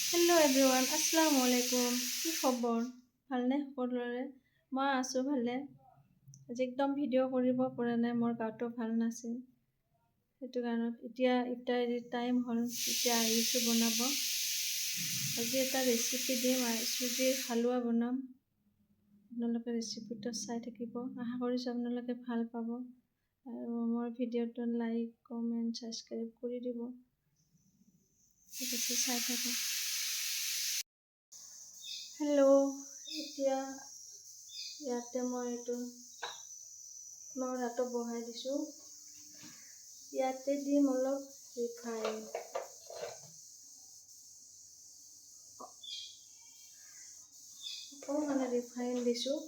Hello' everyone, আসসালামু আলাইকুম। কি খবৰ? ভালনে সকলোৰে? মই আছোঁ ভালে। আজি একদম ভিডিঅ' কৰিব পৰা নাই, মোৰ গাটো ভাল নাছিল। সেইটো কাৰণত এতিয়া টাইম হ'ল, এতিয়া আহিছোঁ বনাব। আজি এটা ৰেচিপি দিম আৰু চুজিৰ হালোৱা বনাম। আপোনালোকে ৰেচিপিটো চাই থাকিব। আশা কৰিছোঁ আপোনালোকে ভাল পাব আৰু মোৰ ভিডিঅ'টো লাইক, কমেণ্ট, ছাবস্ক্ৰাইব কৰি দিব। ঠিক আছে, চাই থাকক। হেল্ল', এতিয়া ইয়াতে মই এইটো নৰাটো বহাই দিছোঁ। ইয়াতে দিম অলপ ৰিফাইন, অকণমান ৰিফাইন দিছোঁ।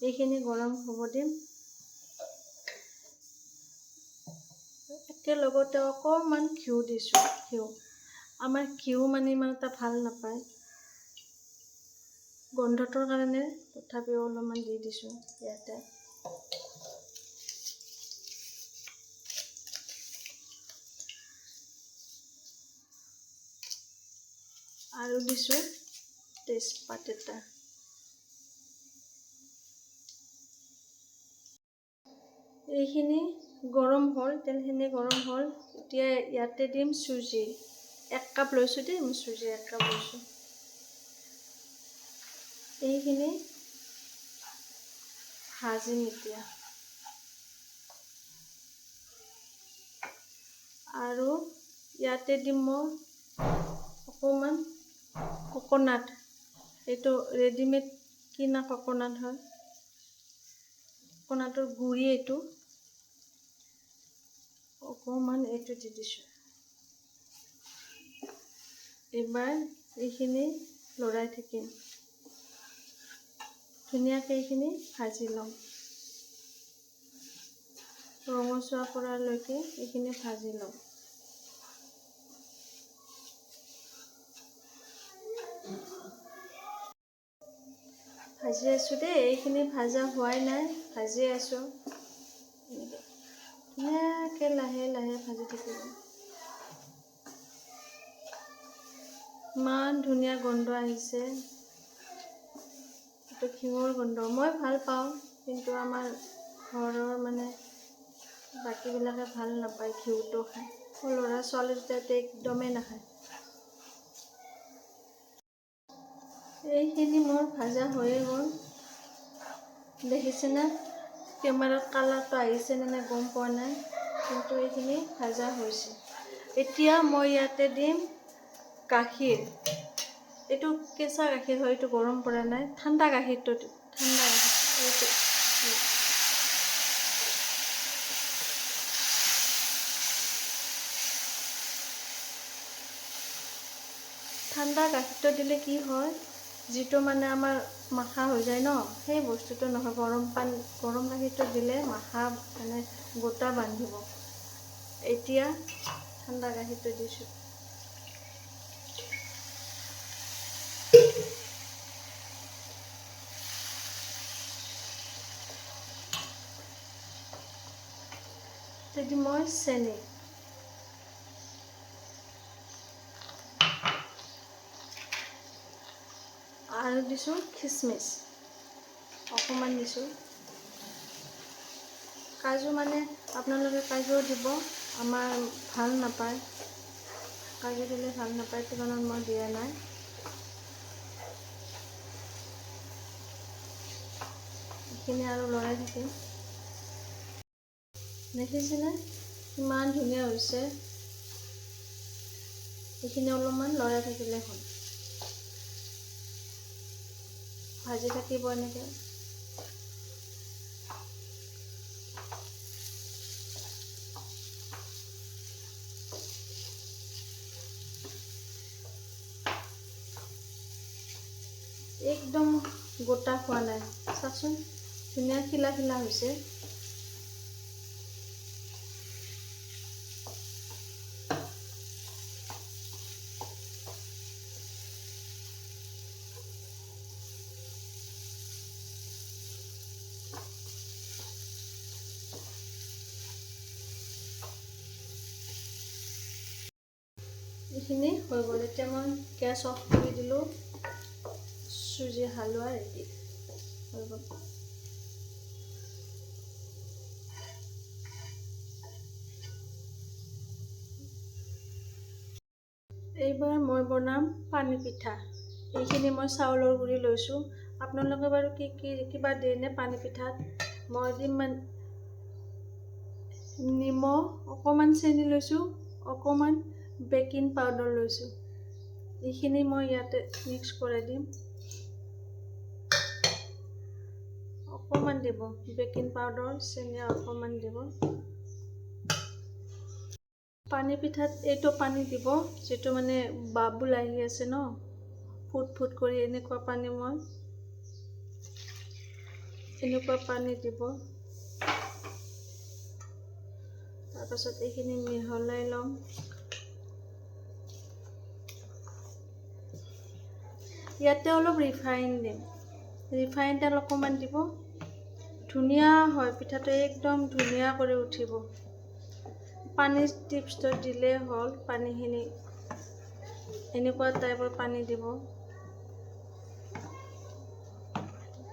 এইখিনি গৰম হ'ব দিম। একেলগতে অকণমান ঘিউ দিছোঁ। আমাৰ ঘিউ মানে ইমান এটা ভাল নাপায়, গোন্ধটোৰ কাৰণে তথাপিও অলপমান দি দিছোঁ ইয়াতে। আৰু দিছোঁ তেজপাত এটা। এইখিনি গৰম হ'ল, তেলখিনি গৰম হ'ল। এতিয়া ইয়াতে দিম চুজি। 1 কাপ লৈছোঁ দেই, মই চুজি 1 কাপ লৈছোঁ। এইখিনি ভাজিম এতিয়া। আৰু ইয়াতে দিম মই অকণমান কোকোনাট। এইটো ৰেডিমেড কিনা কোকোনাট হয়, কোকোনাটৰ গুড়ি এইটো। অকণমান এইটো দি দিছোঁ। এইবাৰ এইখিনি লৰাই থাকিম। ধুনীয়াকৈ এইখিনি ভাজি ল'ম, ৰঙচুৱা পৰালৈকে এইখিনি ভাজি ল'ম। ভাজি আছোঁ দেই, এইখিনি ভাজা হোৱাই নাই, ভাজি আছোঁ। ধুনীয়াকৈ লাহে লাহে ভাজি থাকিব। ইমান ধুনীয়া গোন্ধ আহিছে, এইটো ঘিউৰ গোন্ধ। মই ভাল পাওঁ, কিন্তু আমাৰ ঘৰৰ বাকীবিলাকে ভাল নাপায় ঘিউটো খাই। মোৰ ল'ৰা ছোৱালী দুটাইটো একদমেই নাখায়। এইখিনি মোৰ ভাজা হৈয়ে গ'ল। দেখিছেনে কেমেৰাত কালাৰটো আহিছেনে নাই গম পোৱা নাই, কিন্তু এইখিনি ভাজা হৈছে। এতিয়া মই ইয়াতে দিম গাখীৰ। এইটো কেঁচা গাখীৰ হয়, এইটো গৰম কৰা নাই, ঠাণ্ডা গাখীৰটো দিম। ঠাণ্ডা গাখীৰ ঠাণ্ডা গাখীৰটো দিলে কি হয়, যিটো আমাৰ মাখা হৈ যায় ন, সেই বস্তুটো নহয়। গৰম গাখীৰটো দিলে মাখা গোটা বান্ধিব। এতিয়া ঠাণ্ডা গাখীৰটো দিছোঁ। এতিয়া মই চেনি আৰু দিছোঁ, খিচমিচ অকণমান দিছোঁ। কাজু আপোনালোকে কাজুও দিব, আমাৰ ভাল নাপায়, কাজু দিলে ভাল নাপায়, সেইটো কাৰণত মই দিয়া নাই। এইখিনি আৰু লৰাই থাকিম। দেখিছেনে ইমান ধুনীয়া হৈছে। এইখিনি অলপমান লৰাই থাকিলে হ'ল, ভাজি থাকিব এনেকৈ। একদম গোটা খোৱা নাই, চাওকচোন ধুনীয়া খিলা খিলা হৈছে। এইখিনি হৈ গ'ল। এতিয়া মই গেছ অফ কৰি দিলোঁ। চুজি হালোৱা ৰেডি হৈ গ'ল। এইবাৰ মই বনাম পানী পিঠা। এইখিনি মই চাউলৰ গুড়ি লৈছোঁ। আপোনালোকে বাৰু কিবা দিয়েনে পানী পিঠাত? মই দিম নিমখ অকণমান, চেনি লৈছোঁ, অকণমান বেকিং পাউডাৰ লৈছোঁ। এইখিনি মই ইয়াতে মিক্স কৰি দিম। অকণমান দিব বেকিং পাউডাৰ, চেনি অকণমান দিব। পানী পিঠাত এইটো পানী দিব যিটো মানে বাবুল আহি আছে ন, ফুট ফুট কৰি এনেকুৱা পানী দিব। তাৰপাছত এইখিনি মিহলাই ল'ম। ইয়াতে অলপ ৰিফাইন দিম। ৰিফাইন তেল অকণমান দিব। ধুনীয়া হয় পিঠাটো, একদম ধুনীয়া কৰি উঠিব। পানীৰ টিপছটো দিলেই হ'ল। পানীখিনি এনেকুৱা টাইপৰ পানী দিব,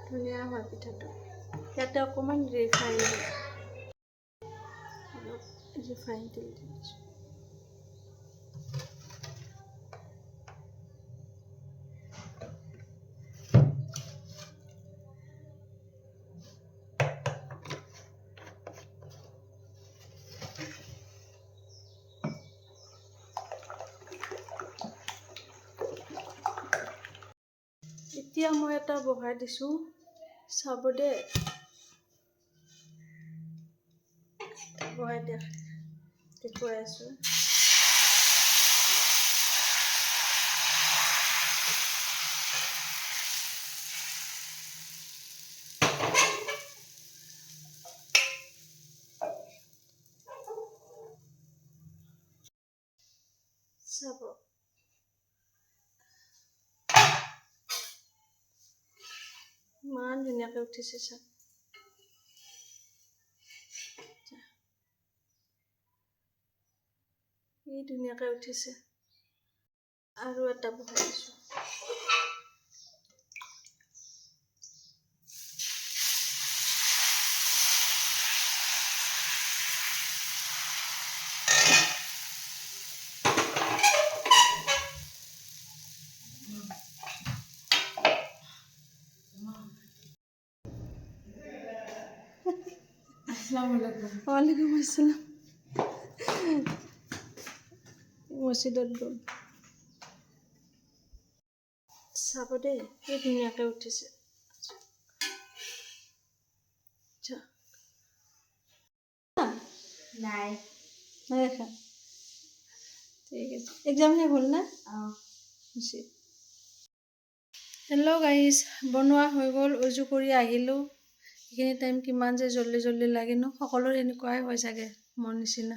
ধুনীয়া হয় পিঠাটো। ইয়াতে অকণমান ৰিফাইন দিম, ৰিফাইন তেল দিছোঁ। এতিয়া মই এটা বহাই দিছোঁ, চাব দেই। বহাই দেখুৱাই আছোঁ। চাব ইমান ধুনীয়াকৈ উঠিছে। চাওক কি ধুনীয়াকৈ উঠিছে। আৰু এটা বহাই দিছোঁ। ওয়ালাইকুম আসসালাম। মছজিদত গ'ল। চাব দেই কি ধুনীয়াকৈ উঠিছে। নাই দেখা। ঠিক আছে, এক্সাম শেষ হ'ল না? হেল্ল' গাইজ, বনোৱা হৈ গ'ল। উজু কৰি আহিলোঁ। এইখিনি টাইম কিমান যে জল্দি জল্দি লাগে ন। সকলোৰে এনেকুৱাই হয় চাগে, মোৰ নিচিনা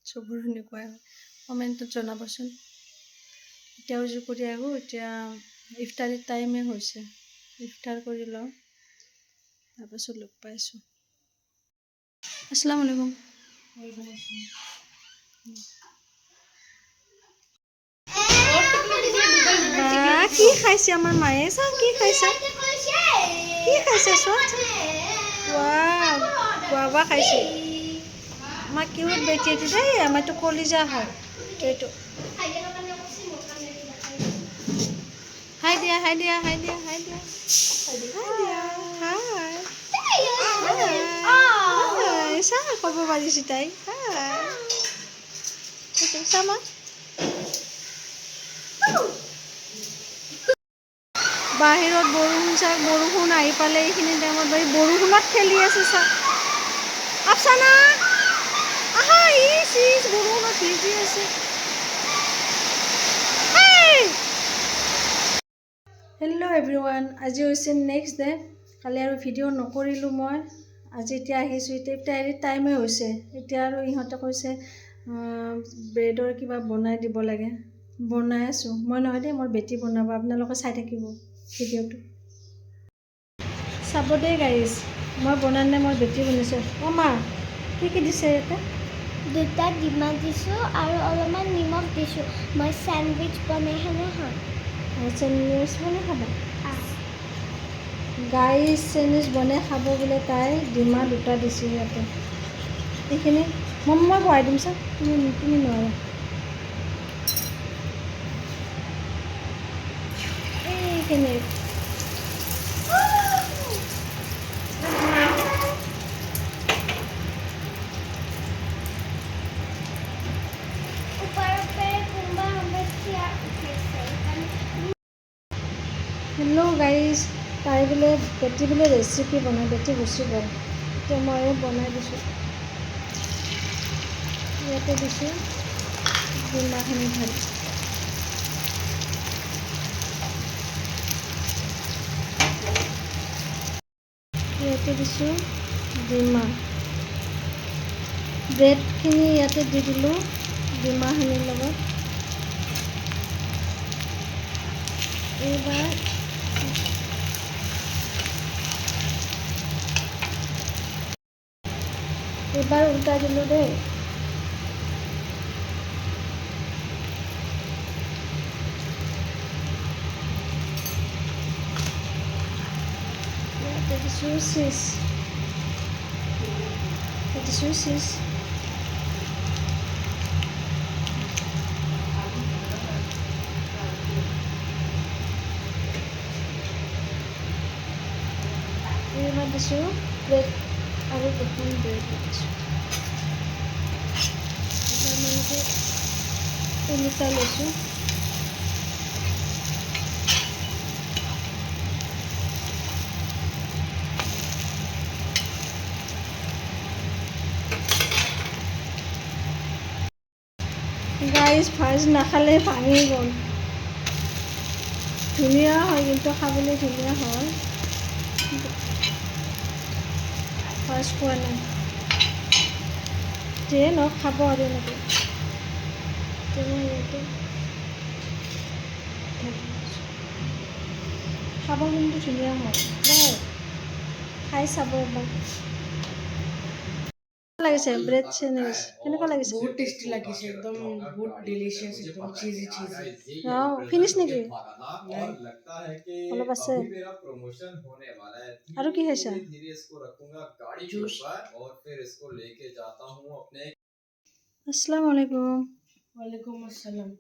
চবৰ এনেকুৱাই হয়। কমেণ্টত জনাবচোন। এতিয়া উজু কৰি আহোঁ। এতিয়া ইফতাৰীৰ টাইমে হৈছে। ইফতাৰ কৰি লওঁ, তাৰপাছত লগ পাইছোঁ। আসসালামু আলাইকুম। কি খাইছে আমাৰ মায়ে? চাওঁ কি খাইছে, চোৱা। গুৱাবা খাইছে। আমাৰ কিউট বেটি এইটো দেই, আমাৰতো কলিজা হয় এইটো। হাই দিয়া, হাই দিয়া, হাই দিয়া, হাই দিয়া, হাই দিয়া, হাই। চা ক'ব পাৰিছে তাই। হাই চামা। বাহিৰত বৰষুণ আহি পালে এইখিনি টাইমত বৰষুণত খেলি আছে। চাওক আফচানা, আহা, বৰষুণত ভিজি আছে। হেল্ল' এভৰিৱান, আজি হৈছে নেক্সট ডে। কালি আৰু ভিডিঅ' নকৰিলোঁ মই। আজি এতিয়া আহিছোঁ। এতিয়া টাইমে হৈছে। এতিয়া আৰু ইহঁতে কৈছে ব্ৰেডৰ কিবা বনাই দিব লাগে। বনাই আছোঁ মই, নহয় দেই, মোৰ বেটি বনাব। আপোনালোকে চাই থাকিব ভিডিঅ'টো। চাব দেই গাইজ, মই বনালে মোৰ বেটি বনাইছোঁ। অ' মা, কি দিছে ইয়াতে? দুটা ডিমা দিছোঁ আৰু অলপমান নিমখ দিছোঁ। মই চেণ্ডউইচ বনাই খানে খাম। চেণ্ডউইচ বনাই খাবা। গাইছ চেণ্ডউইচ বনাই খাব বোলে তাই ডিমা দুটা দিছোঁ ইয়াতে। এইখিনি মই খুৱাই দিম চা, তুমি নোৱাৰা। এইখিনি হেল্ল' গাইজ, তাই বোলে বেটি বোলে ৰেচিপি বনায়, বেটি গুচি গ'ল। এতিয়া ময়ে বনাই দিছোঁ। ইয়াতে দিছোঁ ডিমাখিনি ভাজি। ইয়াতে দিছোঁ ডিমা। ব্ৰেডখিনি ইয়াতে দি দিলোঁ ডিমাখিনিৰ লগত। এইবাৰ উল্টাই দিলোঁ দেই। ইয়াতে দিছোঁ চিজ, এইবাৰ দিছোঁ ব্ৰেড আৰু দুখন ব্ৰেড দিছোঁ। এইবাৰ মানে ওলোটাই লৈছোঁ। গাইজ ফাৰ্ষ্ট নাখালে ভাঙি গ'ল। ধুনীয়া হয় কিন্তু খাবলৈ ধুনীয়া হয়। ফাৰ্ষ্ট খোৱা নাই, যিয়ে নহওক খাব আৰু এনেকৈ। ইয়াতে খাব কিন্তু ধুনীয়া হয় দেই, খাই চাব এবাৰ। লাগিছে ব্ৰেড চেণ্ডউইচ কেনেকুৱা লাগিছে? বহুত টেষ্টি লাগিছে, একদম বহুত ডিলিচিয়াছ, একদম চিজি। ফিনিছ নেকি? নাই, অলপ আছে। আৰু কি খাইছা? জুচ। আসসালামু আলাইকুম। ওয়ালাইকুম আসসালাম।